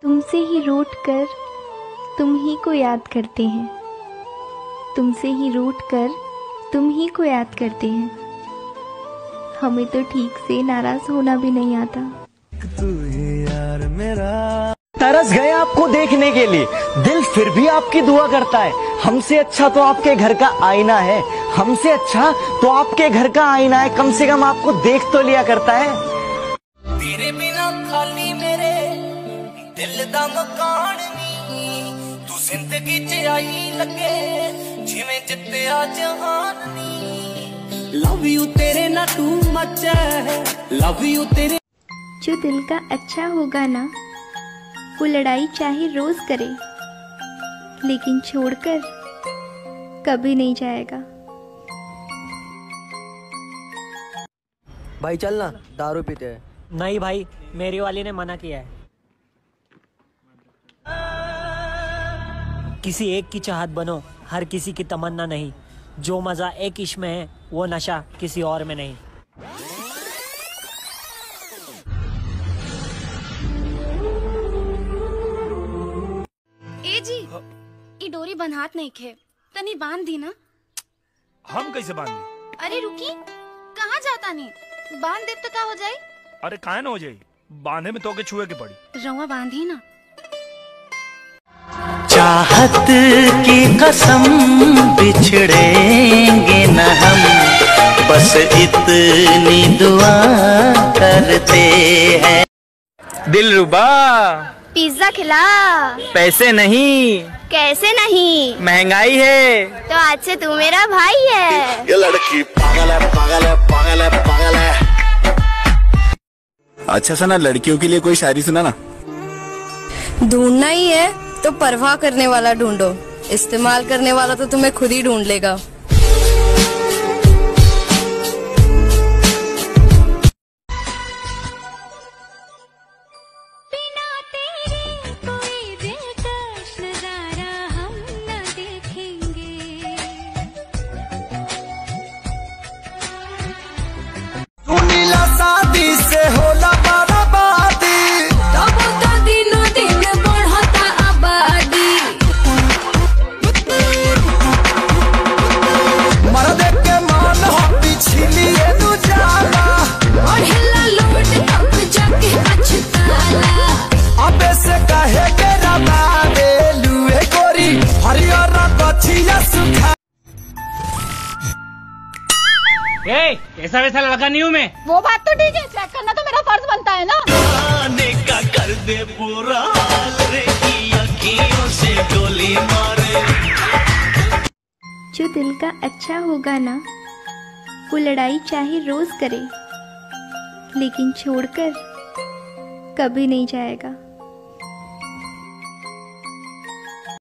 तुमसे ही रूठ कर तुम ही को याद करते हैं, तुमसे ही रूठ कर तुम ही को याद करते हैं। हमें तो ठीक से नाराज होना भी नहीं आता। तू ही यार मेरा। तरस गए आपको देखने के लिए, दिल फिर भी आपकी दुआ करता है। हमसे अच्छा तो आपके घर का आईना है, हमसे अच्छा तो आपके घर का आईना है। कम से कम आपको देख तो लिया करता है। तेरे बिना खाली मेरे दिल दा मकान नी, तू जिंदगी च आई लगे जिवें जित्तिया जहान नी। लव यू तेरे ना टू मच है, लव यू तेरे। जो दिल का अच्छा होगा ना, वो लड़ाई चाहे रोज करे, लेकिन छोड़कर कभी नहीं जाएगा। भाई चलना, दारू पीते हैं। नहीं भाई, मेरी वाली ने मना किया है। किसी एक की चाहत बनो, हर किसी की तमन्ना नहीं। जो मजा एक इश्क में है, वो नशा किसी और में नहीं। ए जी, ई डोरी बन्हात नहीं खे, तनी बांध दी ना। हम कैसे बांधे? अरे रुकी, कहाँ जाता नहीं? बांध दे तो का हो जाए? अरे काहे ना हो जाए, बांधे में तो के छुए के पड़ी। रवा बांधी ना। चाहत की कसम बिछड़ेंगे न हम, बस इतनी दुआ करते हैं। दिलरुबा पिज्जा खिला। पैसे नहीं। कैसे नहीं? महंगाई है। तो आज से तू मेरा भाई है। ये लड़की पागल है, पागल है, पागल है, पागल है। अच्छा सुना, लड़कियों के लिए कोई शायरी सुना ना। ढूंढना ही है तो परवाह करने वाला ढूंढो, इस्तेमाल करने वाला तो तुम्हें खुद ही ढूंढ लेगा। शादी से होला बर्बादी, तब तो दिनों दिन बढ़ता आबादी। मर्द के मान हो पिछलिए तू जाला, और हिला लूट तब जाके पछताला। अब से कहे के रबा दे लुए गोरी हरियर कछिया सुखा। ऐसा वैसा लड़का नहीं हूँ मैं। वो बात तो ठीक है, चेक करना तो मेरा फर्ज बनता है ना। आने का कर दे पूरा हाल रे की अखियों से गोली मारे। जो दिल का अच्छा होगा ना, वो लड़ाई चाहे रोज करे, लेकिन छोड़कर कभी नहीं जाएगा।